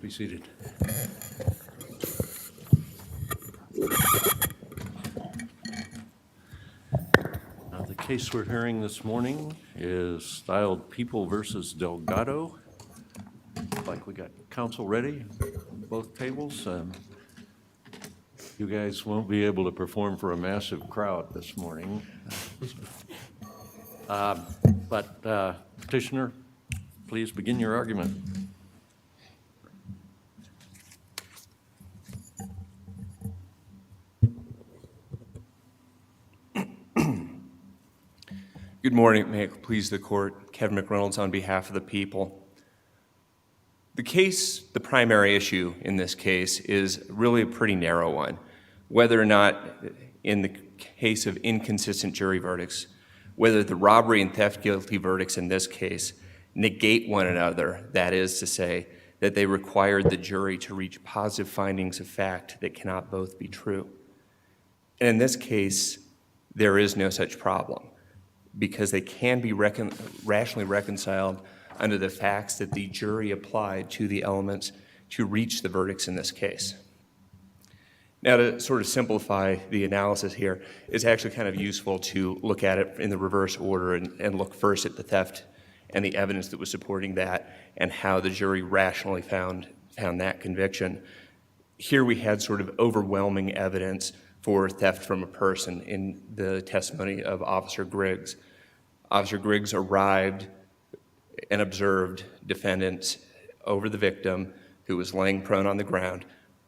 be seated. The case we're hearing this morning is styled People versus Delgado. Looks like we got counsel ready, both tables. You guys won't be able to perform for a massive crowd this morning. But petitioner, please begin your argument. Good morning. May it please the court. Kevin McReynolds on behalf of the people. The primary issue in this case is really a pretty narrow one. Whether or not, in the case of inconsistent jury verdicts, whether the robbery and theft guilty verdicts in this case negate one another, that is to say, that they required the jury to reach positive findings of fact that cannot both be true. And in this case, there is no such problem, because they can be rationally reconciled under the facts that the jury applied to the elements to reach the verdicts in this case. Now, to sort of simplify the analysis here, it's actually kind of useful to look at it in the reverse order and look first at the theft and the evidence that was supporting that and how the jury rationally found that conviction. Here we had sort of overwhelming evidence for theft from a person in the testimony of Officer Griggs. Officer Griggs arrived and observed defendant over the victim, who was laying prone on the ground,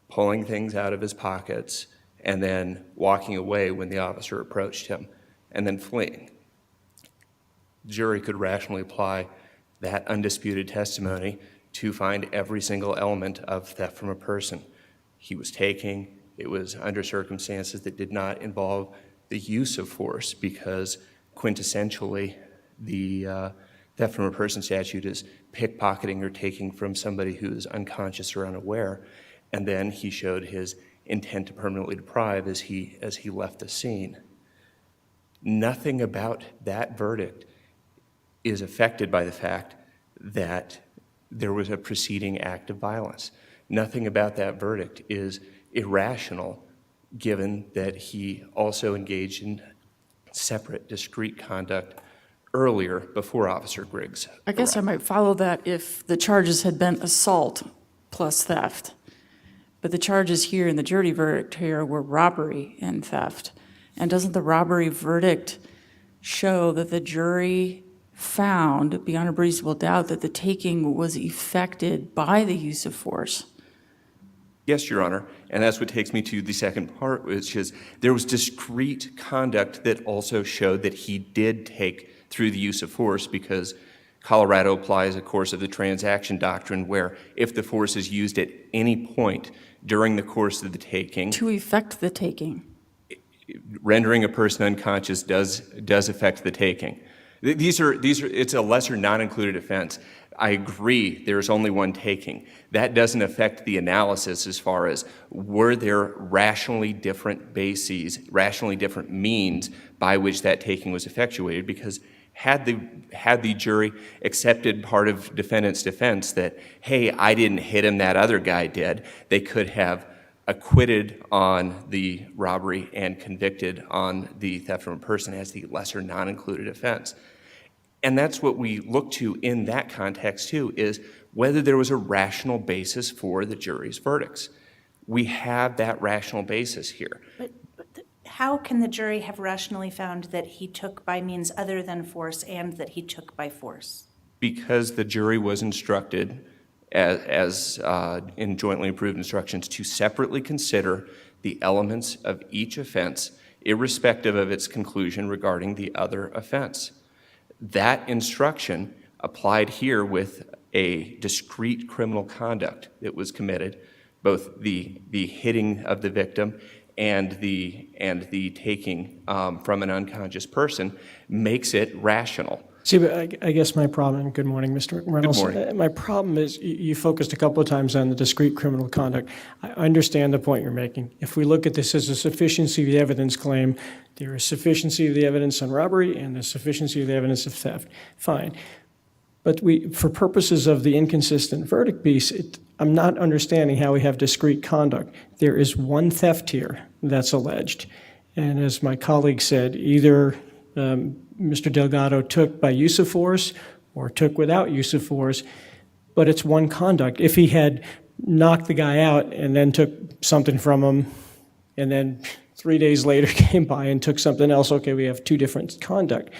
pulling things out of his pockets, and then walking away when the officer approached him, and then fleeing. The jury could rationally apply that undisputed testimony to find every single element of theft from a person. He was taking. It was under circumstances that did not involve the use of force, because quintessentially the theft from a person statute is pickpocketing or taking from somebody who is unconscious or unaware, and then he showed his intent to permanently deprive as he left the scene. Nothing about that verdict is affected by the fact that there was a preceding act of violence. Nothing about that verdict is irrational, given that he also engaged in separate, discrete conduct earlier before Officer Griggs arrived. I guess I might follow that if the charges had been assault plus theft. But the charges here in the jury verdict here were robbery and theft. And doesn't the robbery verdict show that the jury found, beyond a reasonable doubt, that the taking was effected by the use of force? Yes, Your Honor, and that's what takes me to the second part, which is there was discrete conduct that also showed that he did take through the use of force, because Colorado applies a course of the transaction doctrine where if the force is used at any point during the course of the taking, To effect the taking. rendering a person unconscious does affect the taking. It's a lesser non-included offense. I agree there's only one taking. That doesn't affect the analysis as far as were there rationally different bases, rationally different means by which that taking was effectuated, because had the jury accepted part of defendant's defense that, hey, I didn't hit him, that other guy did, they could have acquitted on the robbery and convicted on the theft from a person as the lesser non-included offense. And that's what we look to in that context too, is whether there was a rational basis for the jury's verdicts. We have that rational basis here. But how can the jury have rationally found that he took by means other than force and that he took by force? Because the jury was instructed, as in jointly approved instructions, to separately consider the elements of each offense, irrespective of its conclusion regarding the other offense. That instruction applied here with a discrete criminal conduct that was committed, both the hitting of the victim and the taking from an unconscious person, makes it rational. See, but I guess my problem, good morning, Mr. Reynolds. Good morning. My problem is you focused a couple of times on the discrete criminal conduct. I understand the point you're making. If we look at this as a sufficiency of the evidence claim, there is sufficiency of the evidence on robbery and the sufficiency of the evidence of theft. Fine. But for purposes of the inconsistent verdict piece, I'm not understanding how we have discrete conduct. There is one theft here that's alleged. And as my colleague said, either Mr. Delgado took by use of force or took without use of force, but it's one conduct. If he had knocked the guy out and then took something from him, and then 3 days later came by and took something else, okay, we have two different conduct.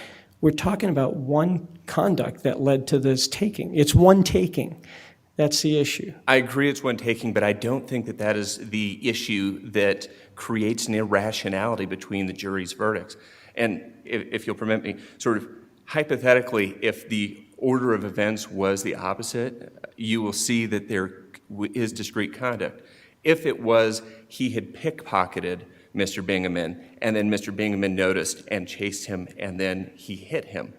We're talking about one conduct that led to this taking. It's one taking. That's the issue. I agree it's one taking, but I don't think that that is the issue that creates an irrationality between the jury's verdicts. And if you'll permit me, sort of hypothetically, if the order of events was the opposite, you will see that there is discrete conduct. If it was he had pickpocketed Mr. Bingaman, and then Mr. Bingaman noticed and chased him, and then he hit him,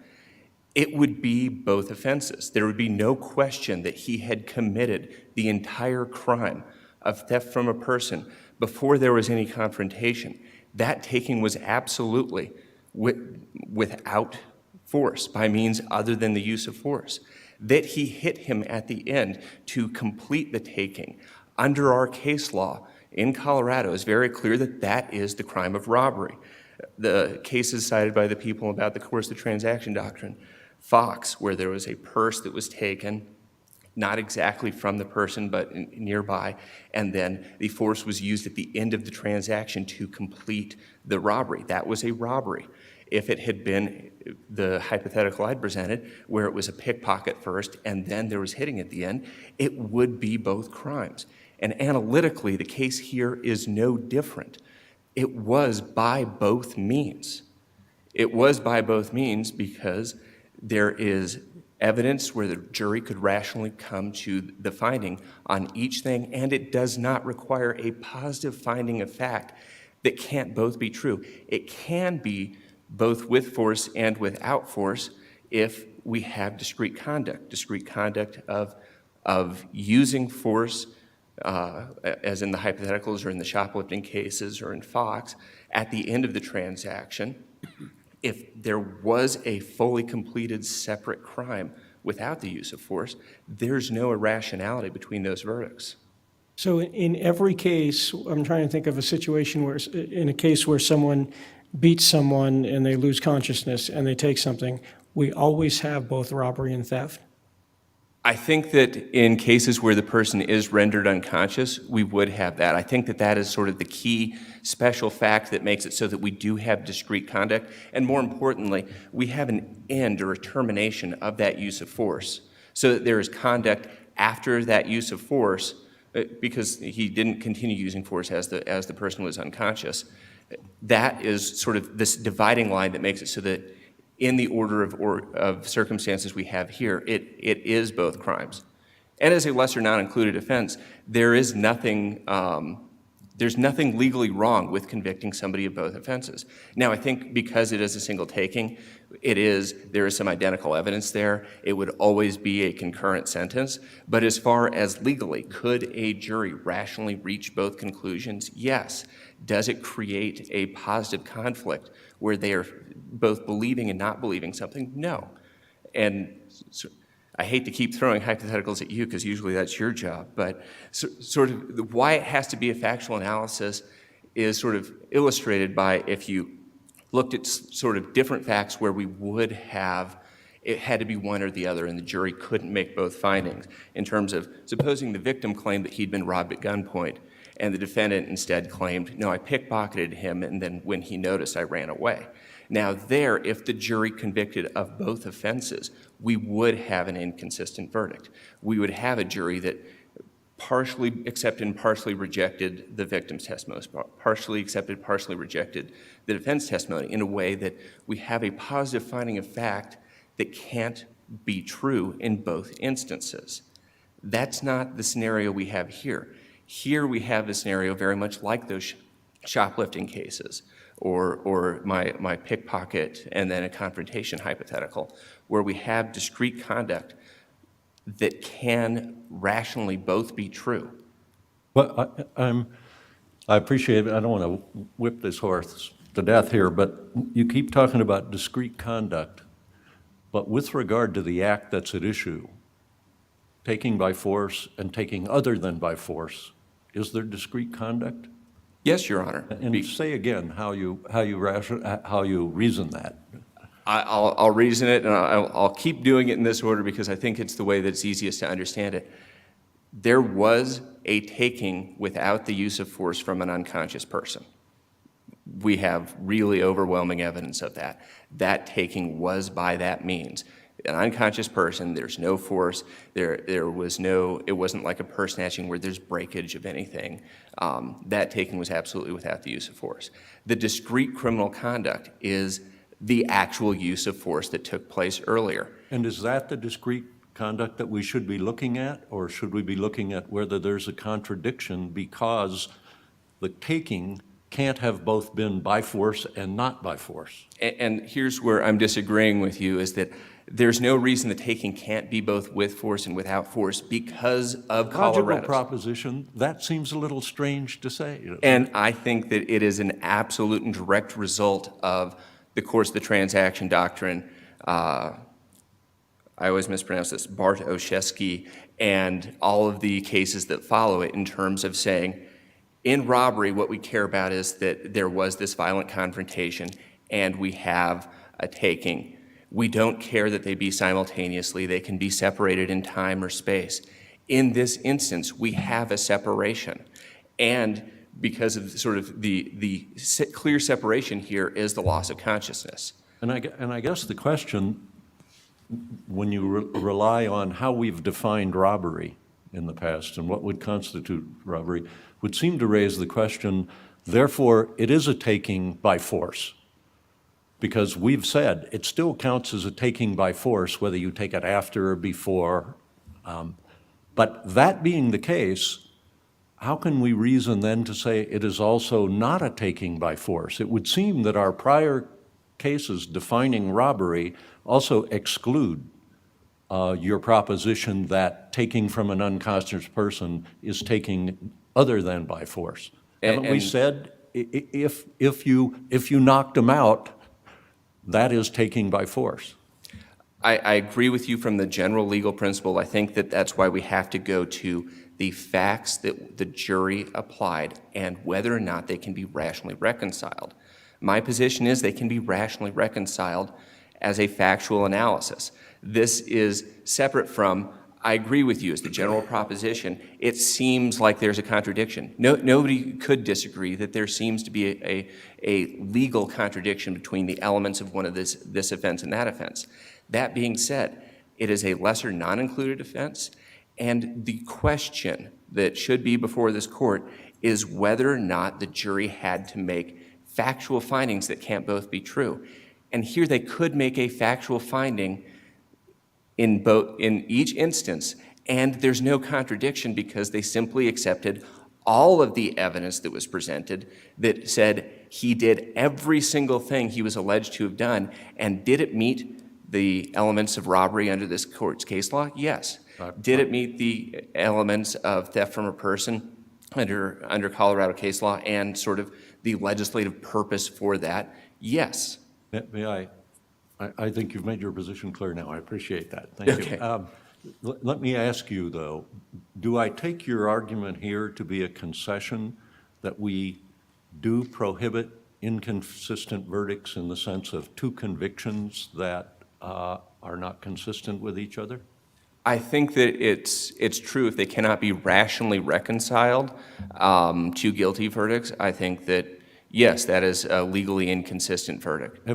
it would be both offenses. There would be no question that he had committed the entire crime of theft from a person before there was any confrontation. That taking was absolutely without force, by means other than the use of force. That he hit him at the end to complete the taking, under our case law in Colorado, is very clear that that is the crime of robbery. The cases cited by the people about the coercive transaction doctrine, Fox, where there was a purse that was taken, not exactly from the person, but nearby, and then the force was used at the end of the transaction to complete the robbery. That was a robbery. If it had been the hypothetical I'd presented, where it was a pickpocket first and then there was hitting at the end, it would be both crimes. And analytically, the case here is no different. It was by both means. It was by both means because there is evidence where the jury could rationally come to the finding on each thing, and it does not require a positive finding of fact that can't both be true. It can be both with force and without force if we have discrete conduct of using force, as in the hypotheticals or in the shoplifting cases or in Fox, at the end of the transaction. If there was a fully completed separate crime without the use of force, there's no irrationality between those verdicts. So in every case, I'm trying to think of a situation where, in a case where someone beats someone and they lose consciousness and they take something, we always have both robbery and theft. I think that in cases where the person is rendered unconscious, we would have that. I think that that is sort of the key special fact that makes it so that we do have discrete conduct. And more importantly, we have an end or a termination of that use of force, so that there is conduct after that use of force, because he didn't continue using force as the person was unconscious. That is sort of this dividing line that makes it so that in the order of circumstances we have here, it is both crimes. And as a lesser non-included offense, there's nothing legally wrong with convicting somebody of both offenses. Now, I think because it is a single taking, there is some identical evidence there. It would always be a concurrent sentence. But as far as legally, could a jury rationally reach both conclusions? Yes. Does it create a positive conflict where they are both believing and not believing something? No. And so, I hate to keep throwing hypotheticals at you because usually that's your job, but sort of why it has to be a factual analysis is sort of illustrated by if you looked at sort of different facts where we would have, it had to be one or the other and the jury couldn't make both findings, in terms of supposing the victim claimed that he'd been robbed at gunpoint and the defendant instead claimed, no, I pickpocketed him and then when he noticed I ran away. Now there, if the jury convicted of both offenses, we would have an inconsistent verdict. We would have a jury that partially accepted and partially rejected the victim's testimony, partially accepted, partially rejected the defense testimony, in a way that we have a positive finding of fact that can't be true in both instances. That's not the scenario we have here. Here we have the scenario very much like those shoplifting cases, or my pickpocket and then a confrontation hypothetical, where we have discrete conduct that can rationally both be true. Well, I appreciate it. I don't want to whip this horse to death here, but you keep talking about discrete conduct. But with regard to the act that's at issue, taking by force and taking other than by force, is there discrete conduct? Yes, Your Honor. And say again how you reason that. I'll reason it, and I'll keep doing it in this order because I think it's the way that's easiest to understand it. There was a taking without the use of force from an unconscious person. We have really overwhelming evidence of that. That taking was by that means. An unconscious person, there's no force, it wasn't like a purse snatching where there's breakage of anything. That taking was absolutely without the use of force. The discrete criminal conduct is the actual use of force that took place earlier. And is that the discrete conduct that we should be looking at, or should we be looking at whether there's a contradiction because the taking can't have both been by force and not by force? And here's where I'm disagreeing with you, is that there's no reason the taking can't be both with force and without force because of Logical Colorado. proposition, that seems a little strange to say. And I think that it is an absolute and direct result of the course of the transaction doctrine. I always mispronounce this, Bartoszewski, and all of the cases that follow it in terms of saying, in robbery, what we care about is that there was this violent confrontation and we have a taking. We don't care that they be simultaneously. They can be separated in time or space. In this instance, we have a separation. And because of sort of the clear separation here is the loss of consciousness. And I guess the question, when you rely on how we've defined robbery in the past and what would constitute robbery, would seem to raise the question, therefore, it is a taking by force. Because we've said it still counts as a taking by force, whether you take it after or before. But that being the case, how can we reason then to say it is also not a taking by force? It would seem that our prior cases defining robbery also exclude your proposition that taking from an unconscious person is taking other than by force. Haven't we said if you knocked them out, that is taking by force? I agree with you from the general legal principle. I think that that's why we have to go to the facts that the jury applied and whether or not they can be rationally reconciled. My position is they can be rationally reconciled as a factual analysis. This is separate from, I agree with you as the general proposition, it seems like there's a contradiction. Nobody could disagree that there seems to be a legal contradiction between the elements of one of this offense and that offense. That being said, it is a lesser non-included offense, and the question that should be before this court is whether or not the jury had to make factual findings that can't both be true. And here they could make a factual finding in each instance, and there's no contradiction because they simply accepted all of the evidence that was presented that said he did every single thing he was alleged to have done. And did it meet the elements of robbery under this court's case law? Yes. Did it meet the elements of theft from a person under Colorado case law and sort of the legislative purpose for that? Yes. May I think you've made your position clear now. I appreciate that. Thank you. Let me ask you, though, do I take your argument here to be a concession that we do prohibit inconsistent verdicts in the sense of two convictions that are not consistent with each other? I think that it's true if they cannot be rationally reconciled, two guilty verdicts. I think that, yes, that is a legally inconsistent verdict.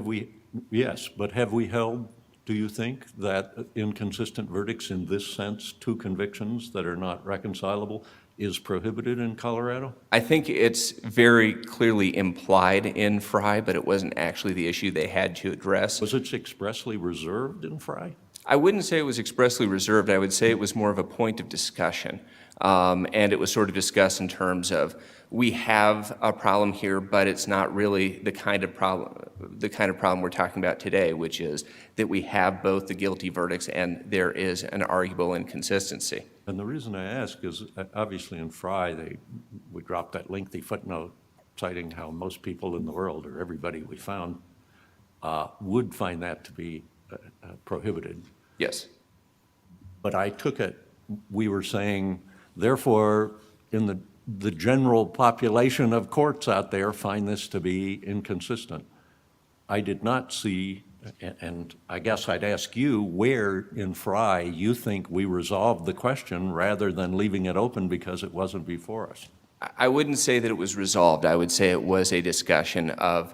Yes, but have we held, do you think, that inconsistent verdicts in this sense, two convictions that are not reconcilable, is prohibited in Colorado? I think it's very clearly implied in Frey, but it wasn't actually the issue they had to address. Was it expressly reserved in Frey? I wouldn't say it was expressly reserved. I would say it was more of a point of discussion. And it was sort of discussed in terms of, we have a problem here, but it's not really the kind of problem we're talking about today, which is that we have both the guilty verdicts and there is an arguable inconsistency. And the reason I ask is, obviously in Frey, we dropped that lengthy footnote citing how most people in the world, or everybody we found, would find that to be prohibited. Yes. But I took it, we were saying, therefore, in the general population of courts out there find this to be inconsistent. I did not see, and I guess I'd ask you, where in Frey you think we resolved the question rather than leaving it open because it wasn't before us? I wouldn't say that it was resolved. I would say it was a discussion of,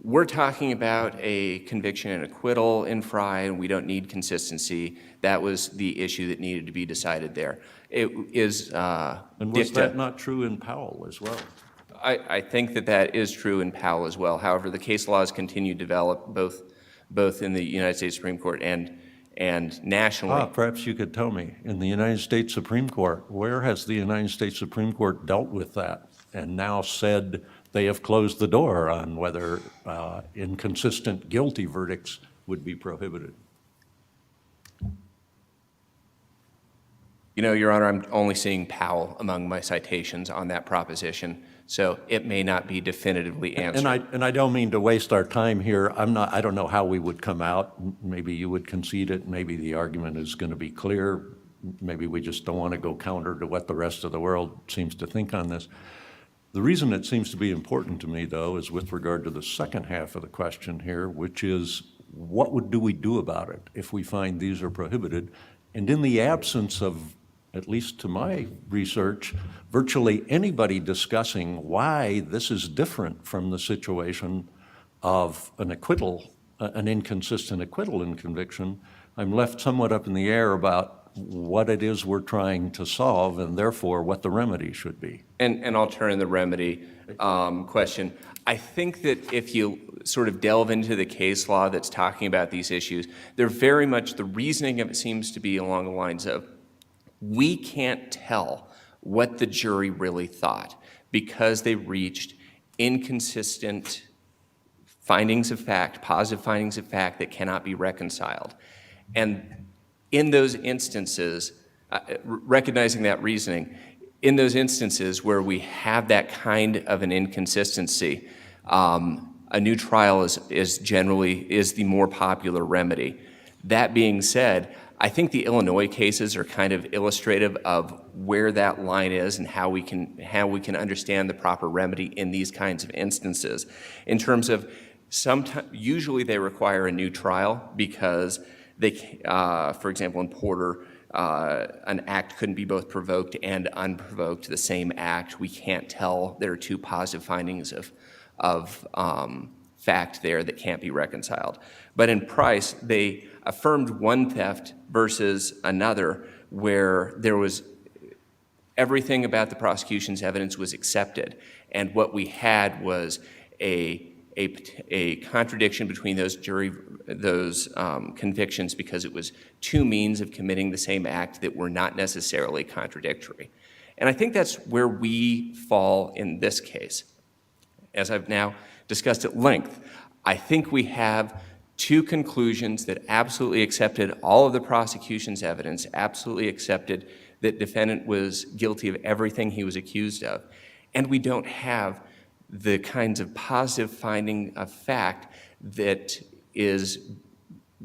we're talking about a conviction and acquittal in Frey, and we don't need consistency. That was the issue that needed to be decided there. It is And was that not true in Powell as well? I think that that is true in Powell as well. However, the case laws continue to develop both in the United States Supreme Court and nationally. Perhaps you could tell me, in the United States Supreme Court, where has the United States Supreme Court dealt with that and now said they have closed the door on whether inconsistent guilty verdicts would be prohibited? You know, Your Honor, I'm only seeing Powell among my citations on that proposition, so it may not be definitively answered. And I don't mean to waste our time here. I don't know how we would come out. Maybe you would concede it. Maybe the argument is going to be clear. Maybe we just don't want to go counter to what the rest of the world seems to think on this. The reason it seems to be important to me, though, is with regard to the second half of the question here, which is what do we do about it if we find these are prohibited? And in the absence of, at least to my research, virtually anybody discussing why this is different from the situation of an acquittal, an inconsistent acquittal in conviction, I'm left somewhat up in the air about what it is we're trying to solve and therefore what the remedy should be. And I'll turn to the remedy question. I think that if you sort of delve into the case law that's talking about these issues, they're very much, the reasoning of it seems to be along the lines of, we can't tell what the jury really thought because they reached inconsistent findings of fact, positive findings of fact that cannot be reconciled. And in those instances, recognizing that reasoning, in those instances where we have that kind of an inconsistency, a new trial is generally the more popular remedy. That being said, I think the Illinois cases are kind of illustrative of where that line is and how we can understand the proper remedy in these kinds of instances. In terms of usually they require a new trial because they, for example, in Porter, an act couldn't be both provoked and unprovoked, the same act. We can't tell. There are two positive findings of fact there that can't be reconciled. But in Price, they affirmed one theft versus another where there was everything about the prosecution's evidence was accepted. And what we had was a contradiction between those convictions because it was two means of committing the same act that were not necessarily contradictory. And I think that's where we fall in this case. As I've now discussed at length, I think we have two conclusions that absolutely accepted all of the prosecution's evidence, absolutely accepted that defendant was guilty of everything he was accused of, and we don't have the kinds of positive finding of fact that is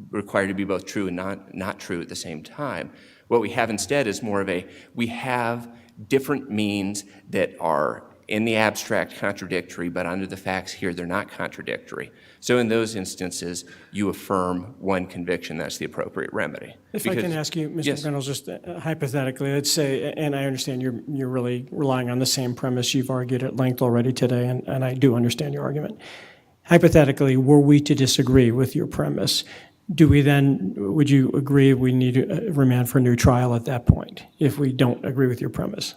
required to be both true and not true at the same time. What we have instead is more of we have different means that are in the abstract contradictory, but under the facts here, they're not contradictory. So in those instances, you affirm one conviction. That's the appropriate remedy. If I can ask you, Mr. Yes. Reynolds, just hypothetically, let's say, and I understand you're really relying on the same premise you've argued at length already today, and I do understand your argument. Hypothetically, were we to disagree with your premise, would you agree we need to remand for a new trial at that point if we don't agree with your premise?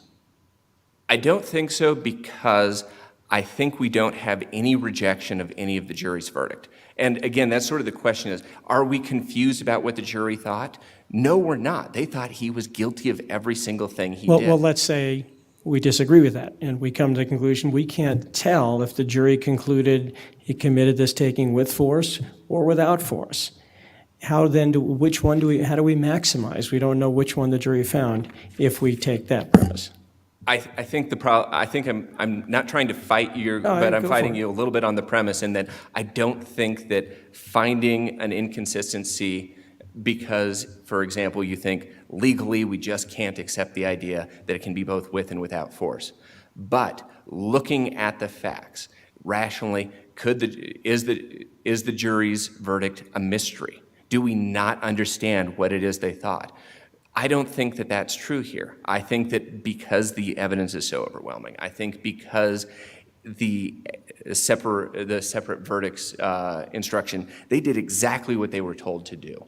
I don't think so because I think we don't have any rejection of any of the jury's verdict. And again, that's sort of the question is, are we confused about what the jury thought? No, we're not. They thought he was guilty of every single thing he did. Well, let's say we disagree with that and we come to the conclusion we can't tell if the jury concluded he committed this taking with force or without force. How do we maximize? We don't know which one the jury found if we take that premise. I think I'm not trying to fight you, No, but I'm go fighting for it. you a little bit on the premise in that I don't think that finding an inconsistency because, for example, you think legally we just can't accept the idea that it can be both with and without force. But looking at the facts, rationally, is the jury's verdict a mystery? Do we not understand what it is they thought? I don't think that that's true here. I think that because the evidence is so overwhelming, I think because the separate verdicts instruction, they did exactly what they were told to do.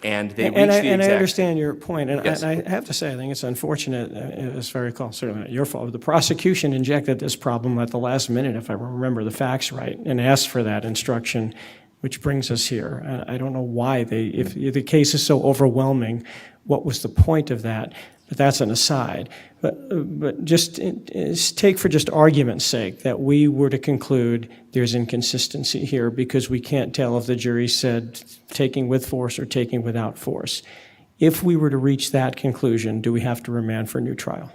And they reached the exact... And I understand your point, and Yes. I have to say, I think it's unfortunate, as I recall, certainly not your fault, but the prosecution injected this problem at the last minute, if I remember the facts right, and asked for that instruction, which brings us here. And I don't know why if the case is so overwhelming, what was the point of that? But that's an aside. But just take for just argument's sake that we were to conclude there's inconsistency here because we can't tell if the jury said taking with force or taking without force. If we were to reach that conclusion, do we have to remand for a new trial?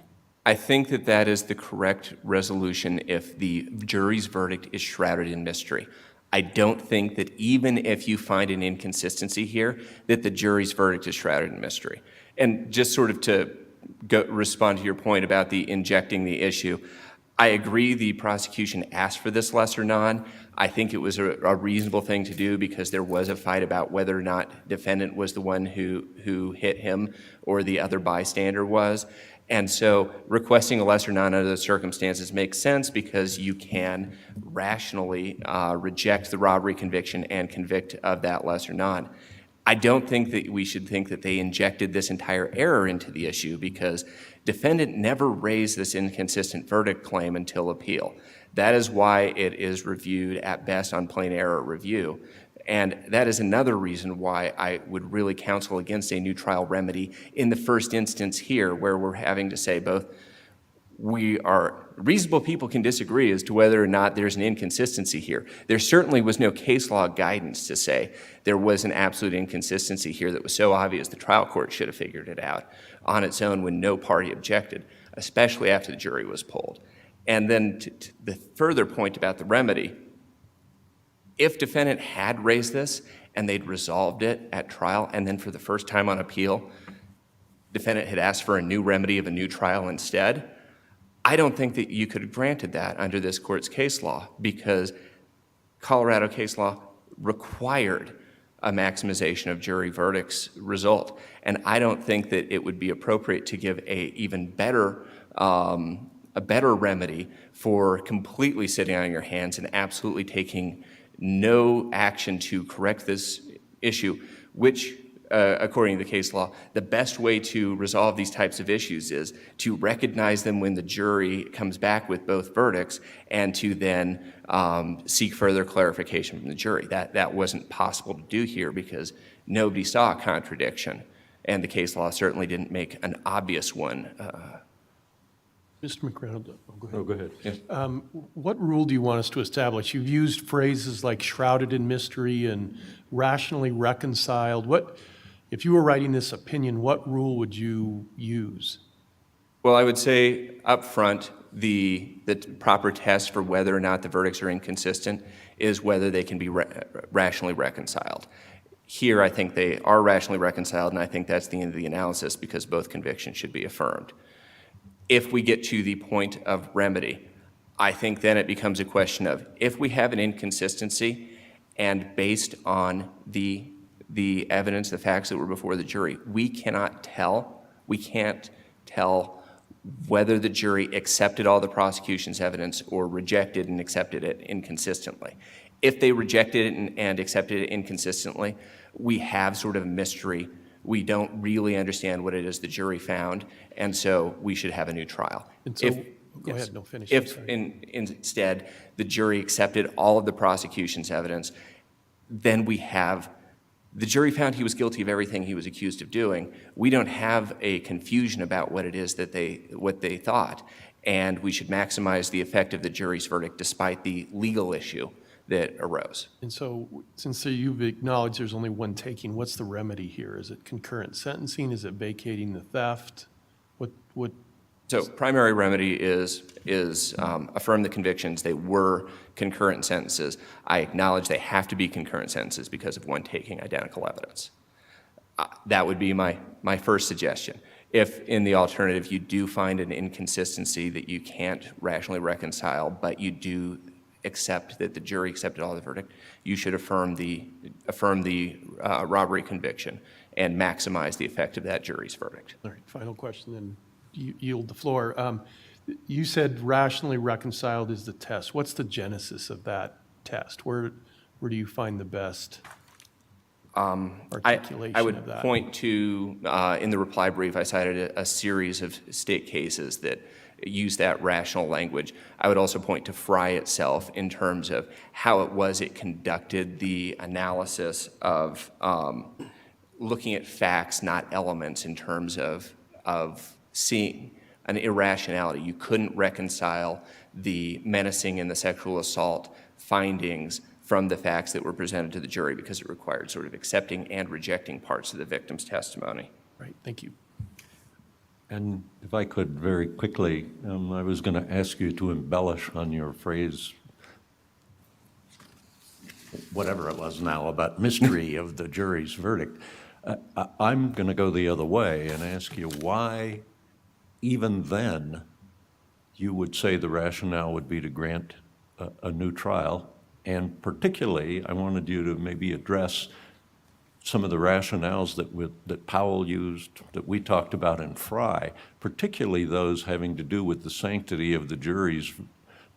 I think that that is the correct resolution if the jury's verdict is shrouded in mystery. I don't think that even if you find an inconsistency here, that the jury's verdict is shrouded in mystery. And just sort of to respond to your point about the injecting the issue, I agree the prosecution asked for this lesser non. I think it was a reasonable thing to do because there was a fight about whether or not defendant was the one who hit him or the other bystander was. And so requesting a lesser non under those circumstances makes sense because you can rationally reject the robbery conviction and convict of that lesser non. I don't think that we should think that they injected this entire error into the issue because defendant never raised this inconsistent verdict claim until appeal. That is why it is reviewed at best on plain error review. And that is another reason why I would really counsel against a new trial remedy in the first instance here, where we're having to say both reasonable people can disagree as to whether or not there's an inconsistency here. There certainly was no case law guidance to say there was an absolute inconsistency here that was so obvious the trial court should have figured it out on its own when no party objected, especially after the jury was polled. And then to the further point about the remedy, if defendant had raised this and they'd resolved it at trial and then for the first time on appeal, defendant had asked for a new remedy of a new trial instead, I don't think that you could have granted that under this court's case law because Colorado case law required a maximization of jury verdicts result. And I don't think that it would be appropriate to give a better remedy for completely sitting on your hands and absolutely taking no action to correct this issue, which, according to the case law, the best way to resolve these types of issues is to recognize them when the jury comes back with both verdicts and to then seek further clarification from the jury. That wasn't possible to do here because nobody saw a contradiction, and the case law certainly didn't make an obvious one. Mr. McReynolds, go ahead. Oh, go ahead. Yeah. What rule do you want us to establish? You've used phrases like shrouded in mystery and rationally reconciled. If you were writing this opinion, what rule would you use? Well, I would say up front, the proper test for whether or not the verdicts are inconsistent is whether they can be rationally reconciled. Here, I think they are rationally reconciled, and I think that's the end of the analysis because both convictions should be affirmed. If we get to the point of remedy, I think then it becomes a question of if we have an inconsistency and based on the evidence, the facts that were before the jury, we can't tell whether the jury accepted all the prosecution's evidence or rejected and accepted it inconsistently. If they rejected it and accepted it inconsistently, we have sort of a mystery. We don't really understand what it is the jury found, and so we should have a new trial. And so, go ahead, no, finish. If instead the jury accepted all of the prosecution's evidence, then we have, the jury found he was guilty of everything he was accused of doing. We don't have a confusion about what it is that what they thought, and we should maximize the effect of the jury's verdict despite the legal issue that arose. And so, since you've acknowledged there's only one taking, what's the remedy here? Is it concurrent sentencing? Is it vacating the theft? What So primary remedy is affirm the convictions. They were concurrent sentences. I acknowledge they have to be concurrent sentences because of one taking identical evidence. That would be my first suggestion. If in the alternative you do find an inconsistency that you can't rationally reconcile, but you do accept that the jury accepted all the verdict, you should affirm the robbery conviction and maximize the effect of that jury's verdict. All right, final question, then you yield the floor. You said rationally reconciled is the test. What's the genesis of that test? Where do you find the best articulation I of would that? point to, in the reply brief, I cited a series of state cases that use that rational language. I would also point to Frey itself in terms of how it conducted the analysis of looking at facts, not elements, in terms of seeing an irrationality. You couldn't reconcile the menacing and the sexual assault findings from the facts that were presented to the jury because it required sort of accepting and rejecting parts of the victim's testimony. Right, thank you. And if I could very quickly, I was going to ask you to embellish on your phrase, whatever it was now, about mystery of the jury's verdict. I'm going to go the other way and ask you why, even then, you would say the rationale would be to grant a new trial. And particularly, I wanted you to maybe address some of the rationales that Powell used, that we talked about in Frey, particularly those having to do with the sanctity of the jury's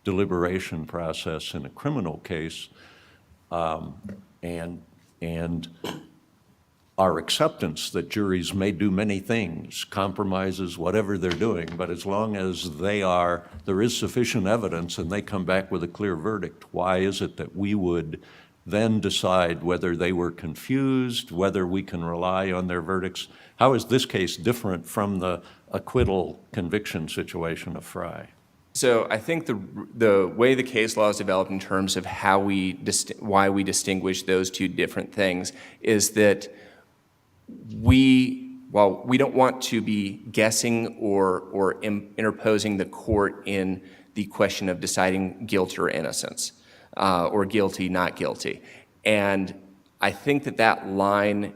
deliberation process in a criminal case, and our acceptance that juries may do many things, compromises, whatever they're doing, but as long as there is sufficient evidence and they come back with a clear verdict, why is it that we would then decide whether they were confused, whether we can rely on their verdicts? How is this case different from the acquittal conviction situation of Frey? So I think the way the case law is developed in terms of how why we distinguish those two different things is that while we don't want to be guessing or interposing the court in the question of deciding guilt or innocence, or guilty, not guilty. And I think that line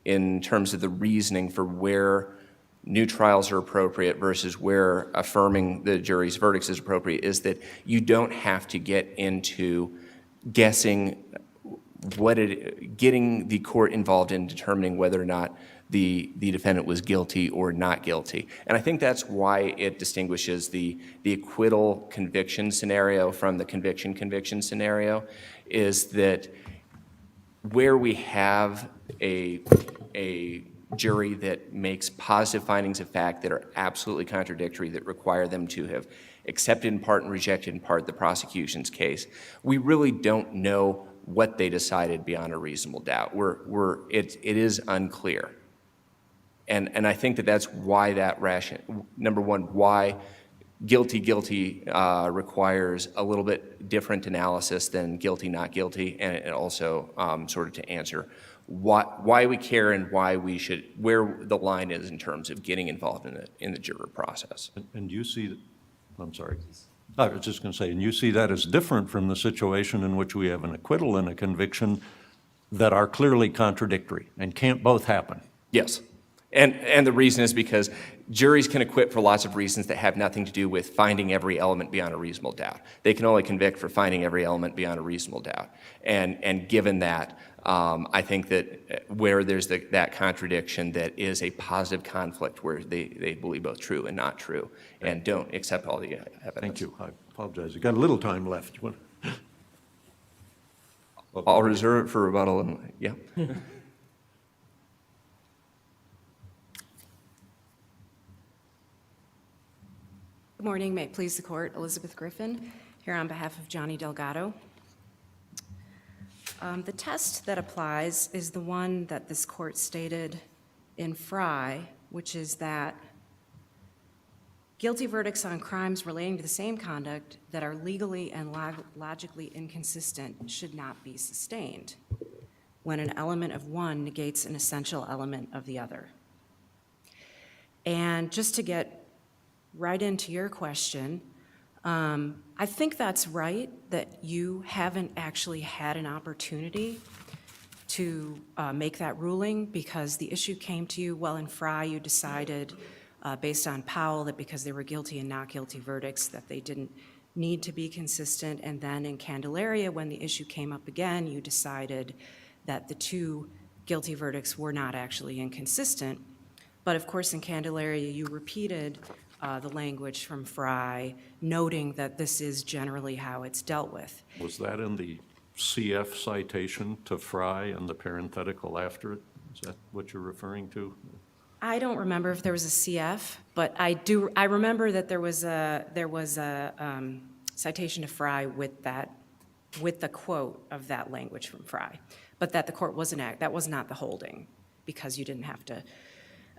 in terms of the reasoning for where new trials are appropriate versus where affirming the jury's verdicts is appropriate is that you don't have to get into guessing getting the court involved in determining whether or not the defendant was guilty or not guilty. And I think that's why it distinguishes the acquittal conviction scenario from the conviction scenario, is that where we have a jury that makes positive findings of fact that are absolutely contradictory, that require them to have accepted in part and rejected in part the prosecution's case, we really don't know what they decided beyond a reasonable doubt. It is unclear. And I think that's why number one, why guilty requires a little bit different analysis than guilty, not guilty, and it also sort of to answer why we care and why we should, where the line is in terms of getting involved in the juror process. And you see, I'm sorry. I was just going to say, and you see that as different from the situation in which we have an acquittal and a conviction that are clearly contradictory and can't both happen. Yes. And the reason is because juries can acquit for lots of reasons that have nothing to do with finding every element beyond a reasonable doubt. They can only convict for finding every element beyond a reasonable doubt. And given that, I think that where there's that contradiction that is a positive conflict where they believe both true and not true and don't accept all the evidence. Thank you. I apologize. You got a little time left. You want? I'll reserve it for rebuttal. And, yeah. Good morning. May it please the court. Elizabeth Griffin here on behalf of Johnny Delgado. The test that applies is the one that this court stated in Frey, which is that guilty verdicts on crimes relating to the same conduct that are legally and logically inconsistent should not be sustained when an element of one negates an essential element of the other. And just to get right into your question, I think that's right, that you haven't actually had an opportunity to make that ruling because the issue came to you, well, in Frey, you decided, based on Powell, that because they were guilty and not guilty verdicts, that they didn't need to be consistent. And then in Candelaria, when the issue came up again, you decided that the two guilty verdicts were not actually inconsistent. But of course, in Candelaria, you repeated the language from Frey, noting that this is generally how it's dealt with. Was that in the CF citation to Frey and the parenthetical after it? Is that what you're referring to? I don't remember if there was a CF, but I remember that there was a citation to Frey with the quote of that language from Frey, but that the court that was not the holding, because you didn't have to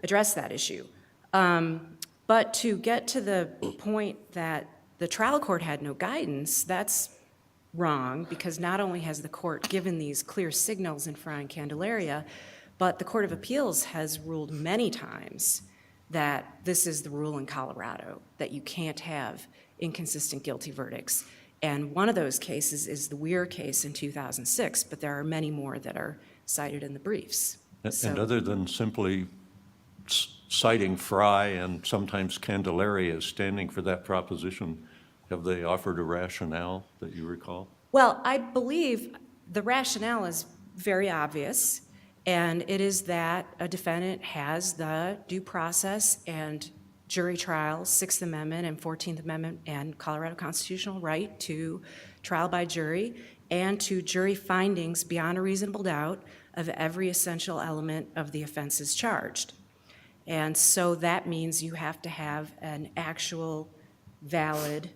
address that issue. But to get to the point that the trial court had no guidance, that's wrong, because not only has the court given these clear signals in Frey and Candelaria, but the Court of Appeals has ruled many times that this is the rule in Colorado, that you can't have inconsistent guilty verdicts. And one of those cases is the Weir case in 2006, but there are many more that are cited in the briefs. And other than simply citing Frey and sometimes Candelaria as standing for that proposition, have they offered a rationale that you recall? Well, I believe the rationale is very obvious, and it is that a defendant has the due process and jury trial, Sixth Amendment and 14th Amendment and Colorado constitutional right to trial by jury and to jury findings beyond a reasonable doubt of every essential element of the offenses charged. And so that means you have to have an actual valid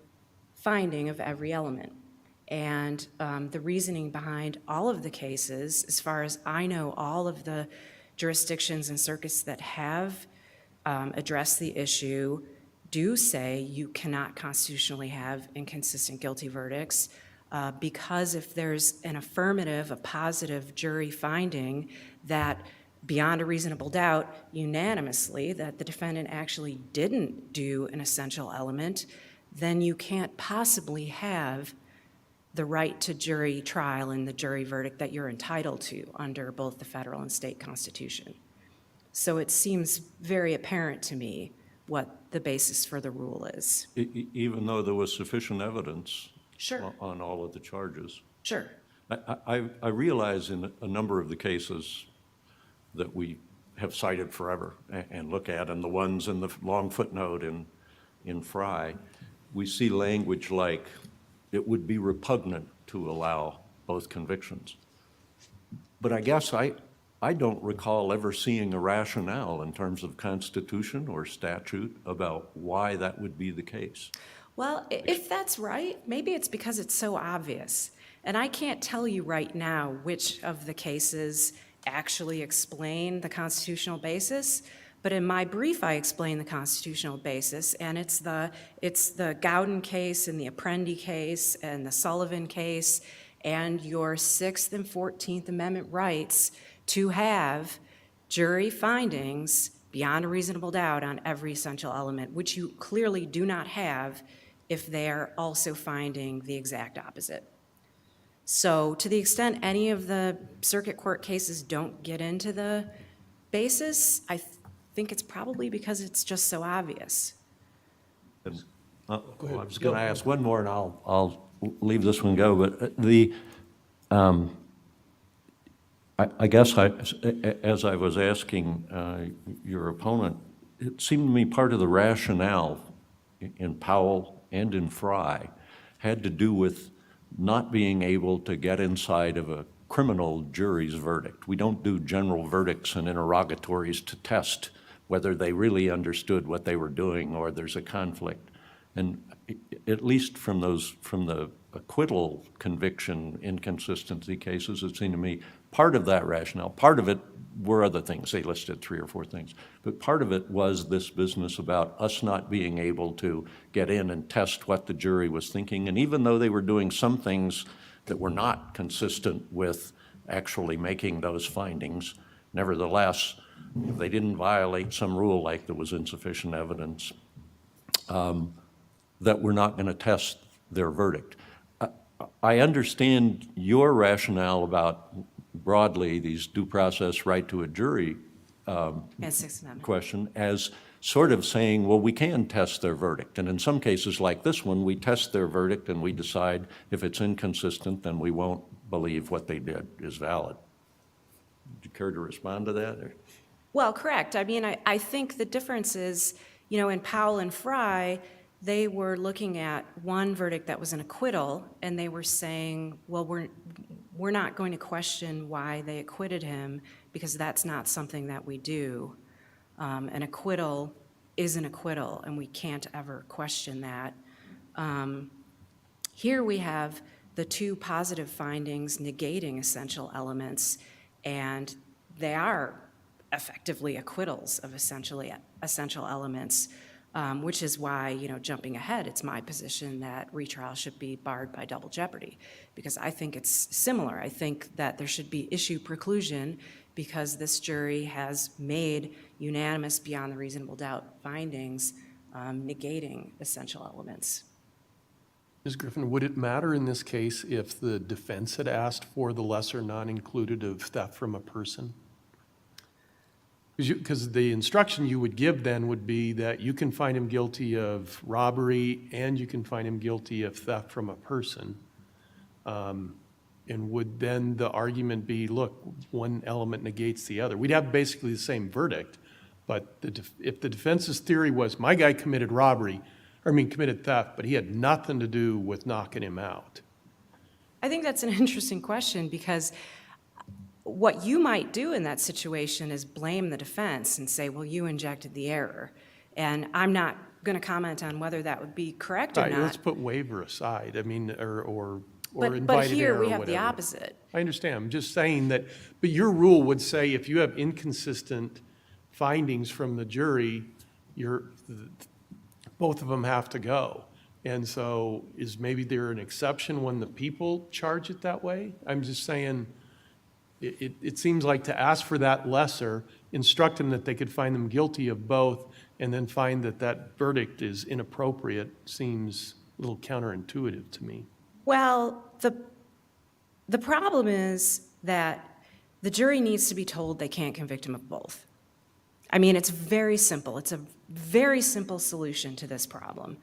finding of every element. And the reasoning behind all of the cases, as far as I know, all of the jurisdictions and circuits that have addressed the issue do say you cannot constitutionally have inconsistent guilty verdicts because if there's an affirmative, a positive jury finding that beyond a reasonable doubt, unanimously, that the defendant actually didn't do an essential element, then you can't possibly have the right to jury trial and the jury verdict that you're entitled to under both the federal and state constitution. So it seems very apparent to me what the basis for the rule is. Even though there was sufficient evidence Sure. on all of the charges? Sure. I realize in a number of the cases that we have cited forever and look at, and the ones in the long footnote in Frey, we see language like, it would be repugnant to allow both convictions. But I guess I don't recall ever seeing a rationale in terms of constitution or statute about why that would be the case. Well, if that's right, maybe it's because it's so obvious. And I can't tell you right now which of the cases actually explain the constitutional basis, but in my brief I explain the constitutional basis, and it's the Gowden case and the Apprendi case and the Sullivan case and your 6th and 14th Amendment rights to have jury findings beyond a reasonable doubt on every essential element, which you clearly do not have if they're also finding the exact opposite. So to the extent any of the circuit court cases don't get into the basis, I think it's probably because it's just so obvious. And, I was going to ask one more, and I'll leave this one go, but I guess as I was asking your opponent, it seemed to me part of the rationale in Powell and in Frey had to do with not being able to get inside of a criminal jury's verdict. We don't do general verdicts and interrogatories to test whether they really understood what they were doing or there's a conflict. And at least from the acquittal conviction inconsistency cases, it seemed to me part of that rationale, part of it were other things, they listed 3 or 4 things, but part of it was this business about us not being able to get in and test what the jury was thinking. And even though they were doing some things that were not consistent with actually making those findings, nevertheless, if they didn't violate some rule like there was insufficient evidence, that we're not going to test their verdict. I understand your rationale about broadly these due process right to a jury And Sixth Amendment. question as sort of saying, well, we can test their verdict. And in some cases like this one, we test their verdict and we decide if it's inconsistent, then we won't believe what they did is valid. Would you care to respond to that? Or? Well, correct. I mean, I think the difference is, you know, in Powell and Frey, they were looking at one verdict that was an acquittal, and they were saying, well, we're not going to question why they acquitted him because that's not something that we do. An acquittal is an acquittal, and we can't ever question that. Here we have the two positive findings negating essential elements, and they are effectively acquittals of essential elements, which is why, you know, jumping ahead, it's my position that retrial should be barred by double jeopardy, because I think it's similar. I think that there should be issue preclusion because this jury has made unanimous beyond the reasonable doubt findings negating essential elements. Ms. Griffin, would it matter in this case if the defense had asked for the lesser non-included of theft from a person? Because the instruction you would give then would be that you can find him guilty of robbery and you can find him guilty of theft from a person. And would then the argument be, look, one element negates the other? We'd have basically the same verdict, but if the defense's theory was, my guy committed committed theft, but he had nothing to do with knocking him out. I think that's an interesting question because what you might do in that situation is blame the defense and say, well, you injected the error. And I'm not going to comment on whether that would be correct or All right, not. let's put waiver aside, I mean, or But invited here error we or have the whatever. opposite. I understand, I'm just saying that, but your rule would say if you have inconsistent findings from the jury, both of them have to go. And so is maybe there an exception when the people charge it that way? I'm just saying, it seems like to ask for that lesser, instruct them that they could find them guilty of both, and then find that that verdict is inappropriate seems a little counterintuitive to me. Well, the problem is that the jury needs to be told they can't convict him of both. I mean, it's very simple. It's a very simple solution to this problem.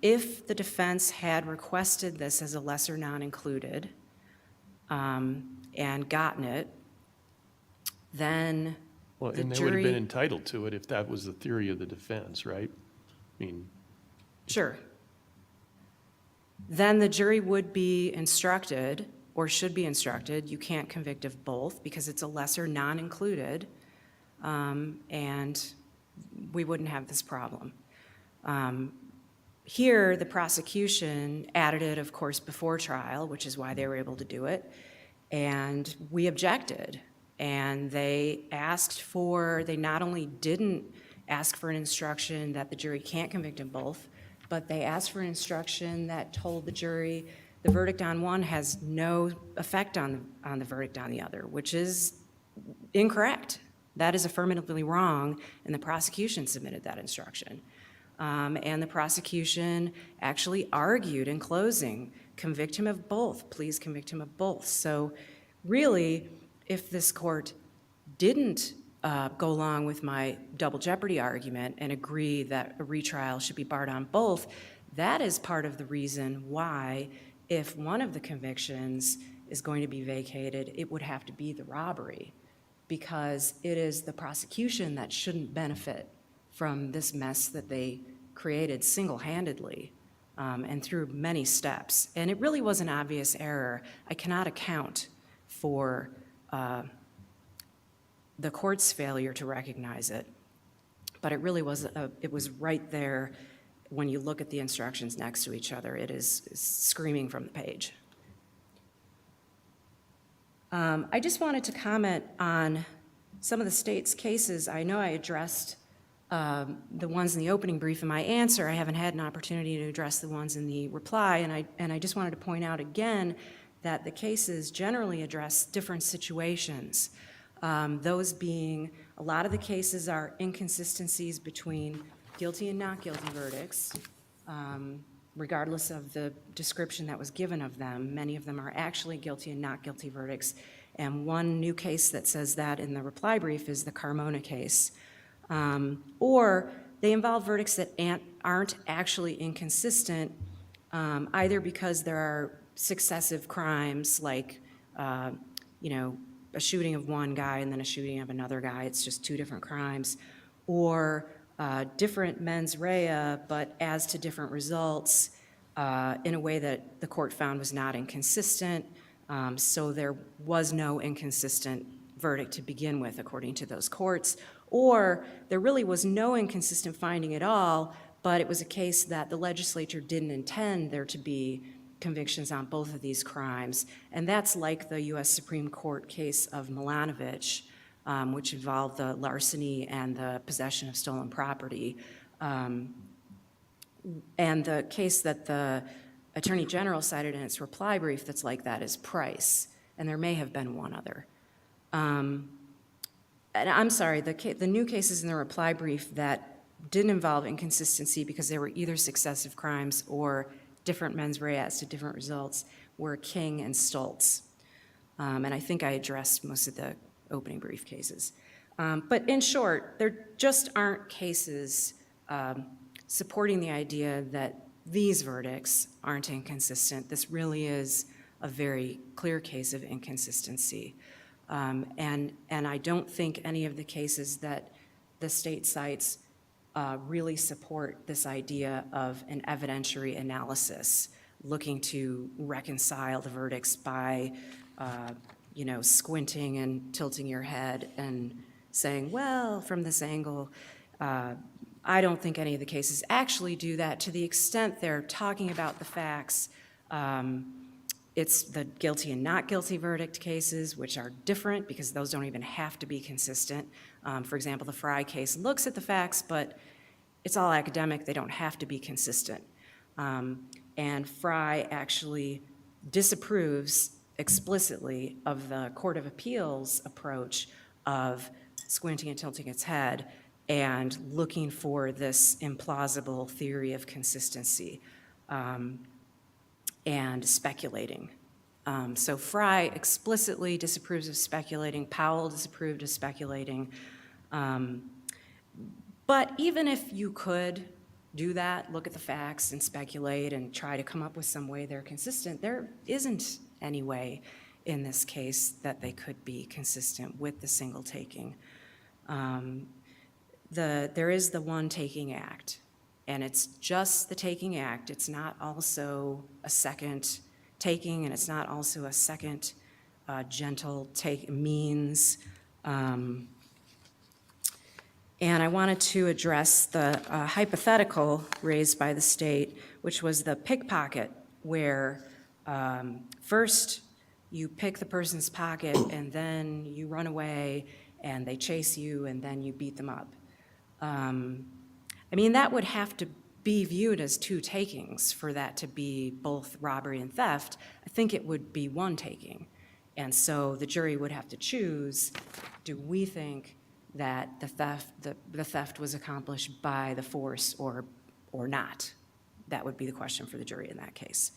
If the defense had requested this as a lesser non-included and gotten it, then Well, the and they would have been jury... entitled to it if that was the theory of the defense, right? I mean, Sure. Then the jury would be instructed, or should be instructed, you can't convict of both because it's a lesser non-included, and we wouldn't have this problem. Here, the prosecution added it, of course, before trial, which is why they were able to do it, and we objected. And they not only didn't ask for an instruction that the jury can't convict of both, but they asked for an instruction that told the jury the verdict on one has no effect on the verdict on the other, which is incorrect. That is affirmatively wrong, and the prosecution submitted that instruction. And the prosecution actually argued in closing, convict him of both, please convict him of both. So really, if this court didn't go along with my double jeopardy argument and agree that a retrial should be barred on both, that is part of the reason why, if one of the convictions is going to be vacated, it would have to be the robbery, because it is the prosecution that shouldn't benefit from this mess that they created single-handedly and through many steps. And it really was an obvious error. I cannot account for the court's failure to recognize it, but it really was, it was right there when you look at the instructions next to each other. It is screaming from the page. I just wanted to comment on some of the state's cases. I know I addressed the ones in the opening brief in my answer. I haven't had an opportunity to address the ones in the reply, and I just wanted to point out again that the cases generally address different situations. Those being, a lot of the cases are inconsistencies between guilty and not guilty verdicts, regardless of the description that was given of them. Many of them are actually guilty and not guilty verdicts. And one new case that says that in the reply brief is the Carmona case. Or they involve verdicts that aren't actually inconsistent, either because there are successive crimes, like, you know, a shooting of one guy and then a shooting of another guy. It's just two different crimes. Or different mens rea, but as to different results in a way that the court found was not inconsistent. So there was no inconsistent verdict to begin with, according to those courts. Or there really was no inconsistent finding at all, but it was a case that the legislature didn't intend there to be convictions on both of these crimes. And that's like the U.S. Supreme Court case of Milanovic, which involved the larceny and the possession of stolen property. And the case that the Attorney General cited in its reply brief that's like that is Price, and there may have been one other. And I'm sorry, the new cases in the reply brief that didn't involve inconsistency because they were either successive crimes or different mens rea as to different results were King and Stoltz. And I think I addressed most of the opening brief cases. But in short, there just aren't cases supporting the idea that these verdicts aren't inconsistent. This really is a very clear case of inconsistency. And I don't think any of the cases that the state cites really support this idea of an evidentiary analysis, looking to reconcile the verdicts by, you know, squinting and tilting your head and saying, well, from this angle. I don't think any of the cases actually do that. To the extent they're talking about the facts, it's the guilty and not guilty verdict cases, which are different because those don't even have to be consistent. For example, the Frey case looks at the facts, but it's all academic. They don't have to be consistent. And Frey actually disapproves explicitly of the Court of Appeals approach of squinting and tilting its head and looking for this implausible theory of consistency and speculating. So Frey explicitly disapproves of speculating. Powell disapproved of speculating. But even if you could do that, look at the facts and speculate and try to come up with some way they're consistent, there isn't any way in this case that they could be consistent with the single taking. There is the one taking act, and it's just the taking act. It's not also a second taking, and it's not also a second gentle take means. And I wanted to address the hypothetical raised by the state, which was the pickpocket, where first you pick the person's pocket and then you run away and they chase you and then you beat them up. I mean, that would have to be viewed as two takings for that to be both robbery and theft. I think it would be one taking. And so the jury would have to choose, do we think that the theft was accomplished by the force or not? That would be the question for the jury in that case.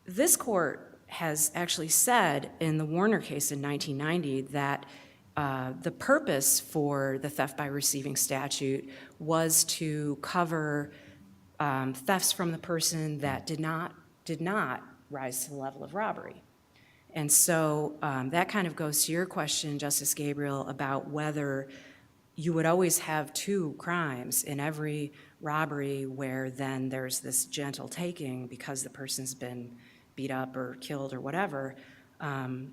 This court has actually said in the Warner case in 1990 that the purpose for the theft by receiving statute was to cover thefts from the person that did not rise to the level of robbery. And so that kind of goes to your question, Justice Gabriel, about whether you would always have two crimes in every robbery where then there's this gentle taking because the person's been beat up or killed or whatever. And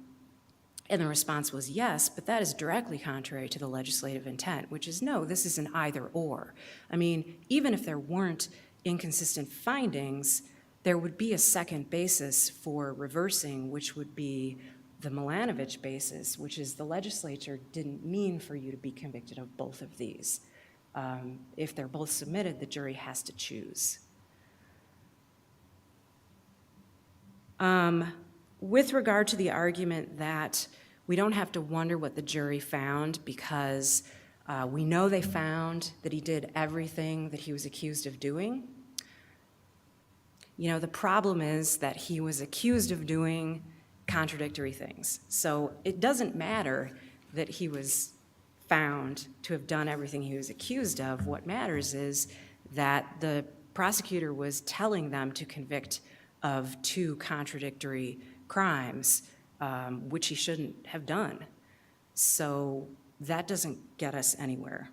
the response was yes, but that is directly contrary to the legislative intent, which is no, this is an either or. I mean, even if there weren't inconsistent findings, there would be a second basis for reversing, which would be the Milanovic basis, which is the legislature didn't mean for you to be convicted of both of these. If they're both submitted, the jury has to choose. With regard to the argument that we don't have to wonder what the jury found because We know they found that he did everything that he was accused of doing. You know, the problem is that he was accused of doing contradictory things. So it doesn't matter that he was found to have done everything he was accused of. What matters is that the prosecutor was telling them to convict of 2 contradictory crimes, which he shouldn't have done. So that doesn't get us anywhere.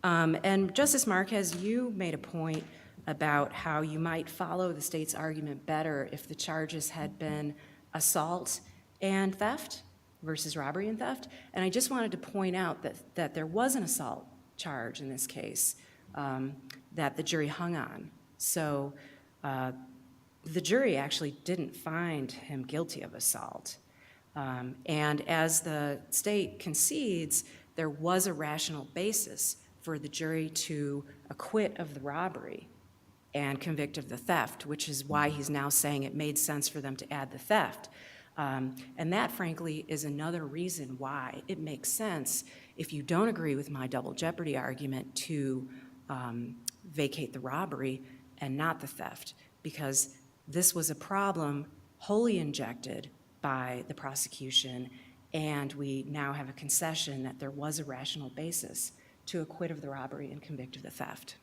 And Justice Marquez, you made a point about how you might follow the state's argument better if the charges had been assault and theft versus robbery and theft. And I just wanted to point out that there was an assault charge in this case that the jury hung on. So the jury actually didn't find him guilty of assault. And as the state concedes, there was a rational basis for the jury to acquit of the robbery and convict of the theft, which is why he's now saying it made sense for them to add the theft. And that, frankly, is another reason why it makes sense, if you don't agree with my double jeopardy argument, to vacate the robbery and not the theft, because this was a problem wholly injected by the prosecution, and we now have a concession that there was a rational basis to acquit of the robbery and convict of the theft.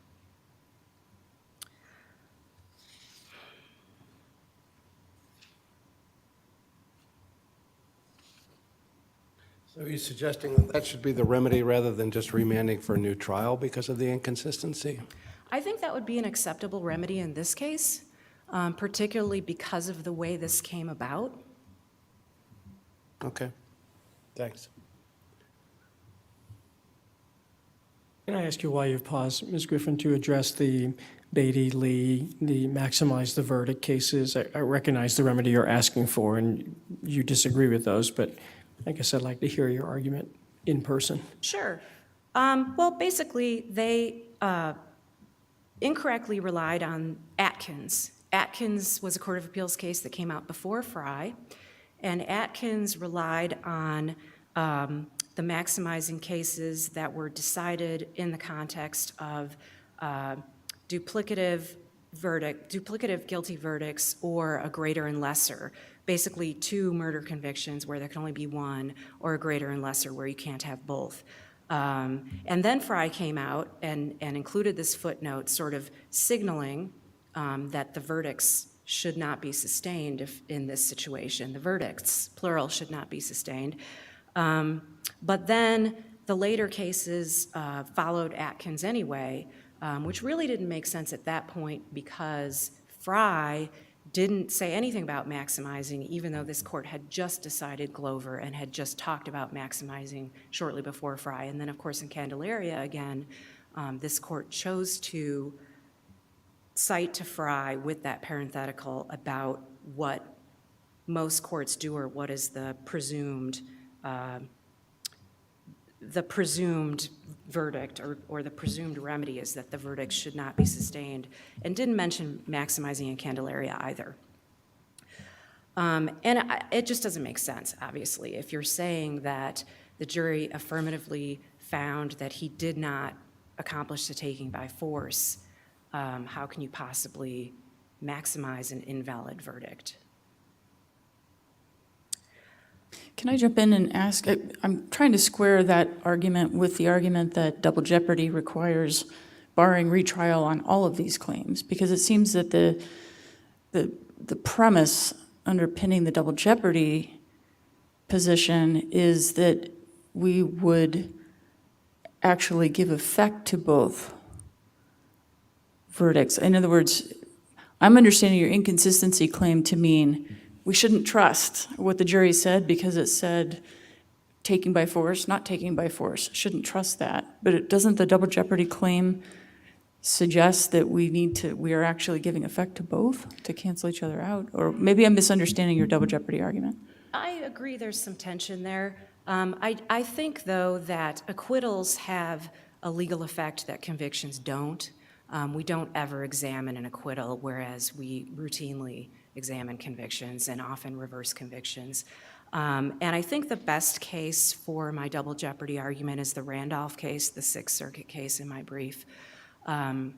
So are you suggesting that that should be the remedy rather than just remanding for a new trial because of the inconsistency? I think that would be an acceptable remedy in this case, particularly because of the way this came about. Okay, thanks. Can I ask you why you've paused, Ms. Griffin, to address the Beatty, Lee, the maximize the verdict cases? I recognize the remedy you're asking for, and you disagree with those, but I guess I'd like to hear your argument in person. Sure. Well, basically, they incorrectly relied on Atkins. Atkins was a Court of Appeals case that came out before Frey, and Atkins relied on the maximizing cases that were decided in the context of duplicative guilty verdicts or a greater and lesser, basically 2 murder convictions where there can only be 1, or a greater and lesser where you can't have both. And then Frey came out and included this footnote sort of signaling that the verdicts should not be sustained if in this situation. The verdicts, plural, should not be sustained. But then the later cases followed Atkins anyway, which really didn't make sense at that point because Frey didn't say anything about maximizing, even though this court had just decided Glover and had just talked about maximizing shortly before Frey. And then, of course, in Candelaria, again, this court chose to cite to Frey with that parenthetical about what most courts do, or what is the presumed verdict or the presumed remedy is that the verdict should not be sustained, and didn't mention maximizing in Candelaria either. It just doesn't make sense, obviously. If you're saying that the jury affirmatively found that he did not accomplish the taking by force, how can you possibly maximize an invalid verdict? Can I jump in and ask, I'm trying to square that argument with the argument that double jeopardy requires barring retrial on all of these claims, because it seems that the premise underpinning the double jeopardy position is that we would actually give effect to both verdicts. In other words, I'm understanding your inconsistency claim to mean we shouldn't trust what the jury said because it said taking by force, not taking by force. Shouldn't trust that. But doesn't the double jeopardy claim suggest that we are actually giving effect to both to cancel each other out? Or maybe I'm misunderstanding your double jeopardy argument. I agree there's some tension there. I think, though, that acquittals have a legal effect that convictions don't. We don't ever examine an acquittal, whereas we routinely examine convictions and often reverse convictions. And I think the best case for my double jeopardy argument is the Randolph case, the Sixth Circuit case in my brief. And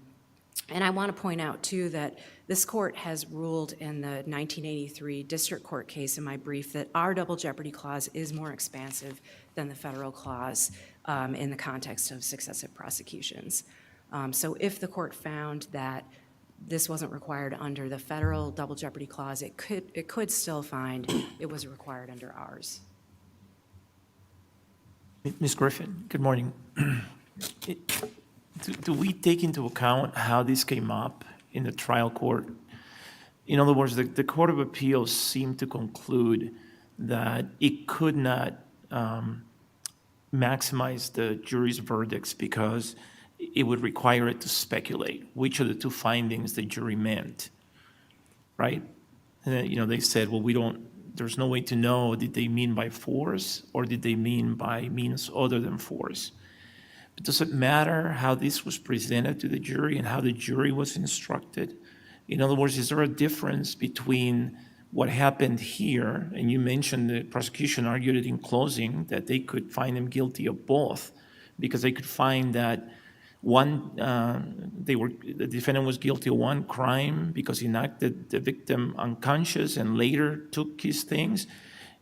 I want to point out, too, that this court has ruled in the 1983 district court case in my brief that our double jeopardy clause is more expansive than the federal clause in the context of successive prosecutions. So if the court found that this wasn't required under the federal double jeopardy clause, it could still find it was required under ours. Ms. Griffin, good morning. Do we take into account how this came up in the trial court? In other words, the Court of Appeals seemed to conclude that it could not maximize the jury's verdicts because it would require it to speculate which of the two findings the jury meant, right? And then, they said, well, there's no way to know, did they mean by force or did they mean by means other than force? But does it matter how this was presented to the jury and how the jury was instructed? In other words, is there a difference between what happened here, and you mentioned the prosecution argued it in closing, that they could find him guilty of both, because they could find that the defendant was guilty of one crime because he knocked the victim unconscious and later took his things,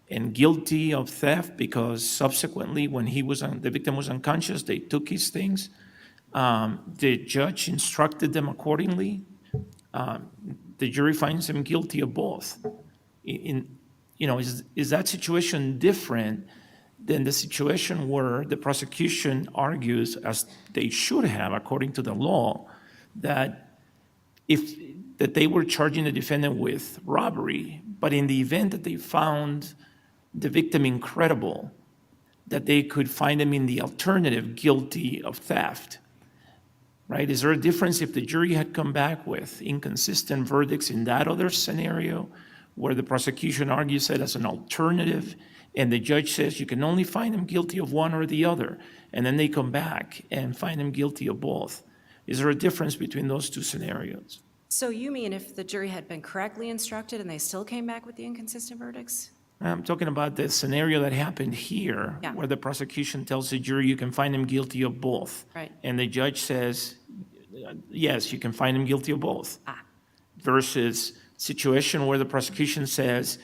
and guilty of theft because subsequently when the victim was unconscious, they took his things. The judge instructed them accordingly. The jury finds him guilty of both. Is that situation different than the situation where the prosecution argues, as they should have according to the law, that they were charging the defendant with robbery, but in the event that they found the victim incredible, that they could find him in the alternative guilty of theft, right? Is there a difference if the jury had come back with inconsistent verdicts in that other scenario where the prosecution argues it as an alternative and the judge says you can only find him guilty of one or the other, and then they come back and find him guilty of both? Is there a difference between those two scenarios? So you mean if the jury had been correctly instructed and they still came back with the inconsistent verdicts? I'm talking about the scenario that happened here, Yeah. where the prosecution tells the jury you can find him guilty of both. Right. And the judge says, yes, you can find him guilty of both. Versus situation where the prosecution says,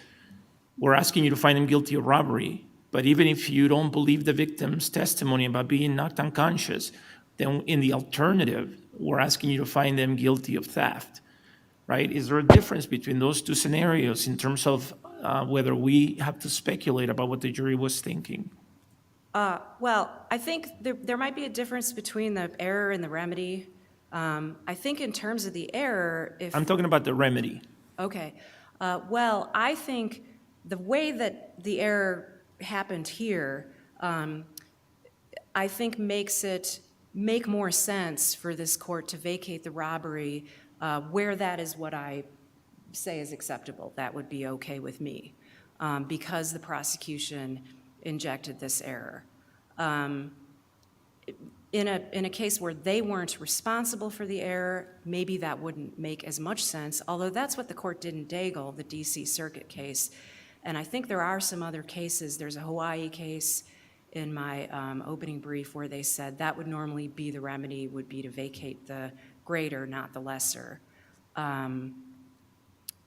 we're asking you to find him guilty of robbery, but even if you don't believe the victim's testimony about being knocked unconscious, then in the alternative, we're asking you to find them guilty of theft, right? Is there a difference between those two scenarios in terms of whether we have to speculate about what the jury was thinking? Well, I think there might be a difference between the error and the remedy. I think in terms of the error, if... I'm talking about the remedy. Okay. Well, I think the way that the error happened here, I think makes it make more sense for this court to vacate the robbery where that is what I say is acceptable. That would be okay with me because the prosecution injected this error. In a case where they weren't responsible for the error, maybe that wouldn't make as much sense, although that's what the court did in Daigle, the D.C. Circuit case. And I think there are some other cases. There's a Hawaii case in my opening brief where they said that would normally be the remedy, would be to vacate the greater, not the lesser.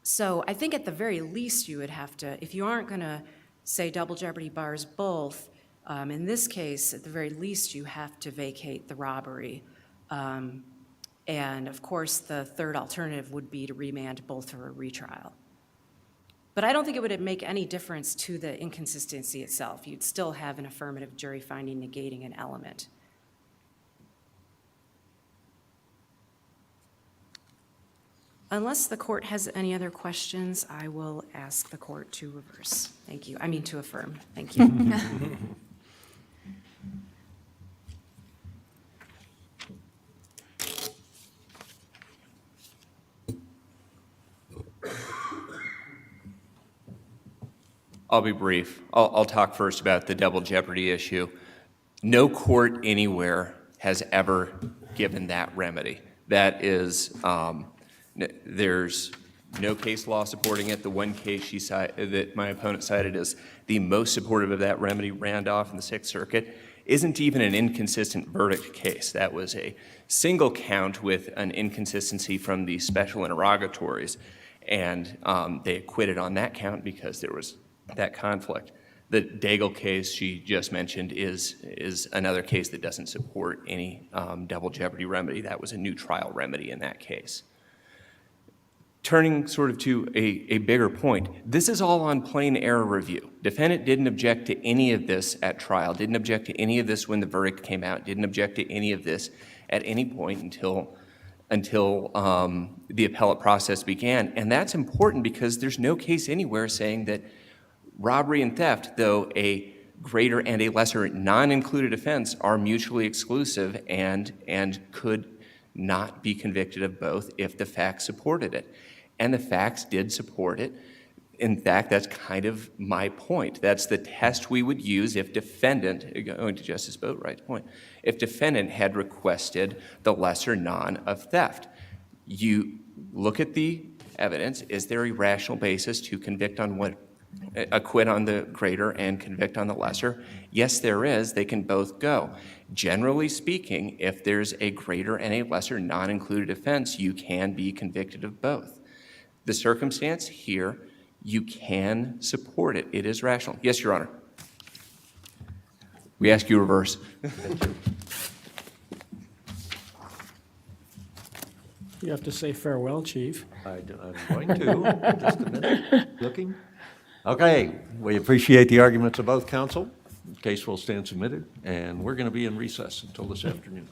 So I think at the very least you would have to, if you aren't going to say double jeopardy bars both, in this case, at the very least you have to vacate the robbery. And of course, the third alternative would be to remand both for a retrial. But I don't think it would make any difference to the inconsistency itself. You'd still have an affirmative jury finding negating an element. Unless the court has any other questions, I will ask the court to reverse. Thank you. I mean to affirm. Thank you. I'll be brief. I'll talk first about the double jeopardy issue. No court anywhere has ever given that remedy. That is, there's no case law supporting it. The one case that my opponent cited as the most supportive of that remedy, Randolph in the Sixth Circuit, isn't even an inconsistent verdict case. That was a single count with an inconsistency from the special interrogatories, and they acquitted on that count because there was that conflict. The Daigle case she just mentioned is another case that doesn't support any double jeopardy remedy. That was a new trial remedy in that case. Turning sort of to a bigger point, this is all on plain error review. Defendant didn't object to any of this at trial, didn't object to any of this when the verdict came out, didn't object to any of this at any point until the appellate process began. And that's important because there's no case anywhere saying that robbery and theft, though a greater and a lesser non-included offense, are mutually exclusive and could not be convicted of both if the facts supported it. And the facts did support it. In fact, that's kind of my point. That's the test we would use if defendant, going to Justice Boatwright's point, if defendant had requested the lesser non of theft. You look at the evidence. Is there a rational basis to convict on what, acquit on the greater and convict on the lesser? Yes, there is. They can both go. Generally speaking, if there's a greater and a lesser non-included offense, you can be convicted of both. The circumstance here, you can support it. It is rational. Yes, Your Honor. We ask you reverse. You have to say farewell, Chief. I'm going to, just a minute, looking. Okay, we appreciate the arguments of both counsel. The case will stand submitted, and we're going to be in recess until this afternoon.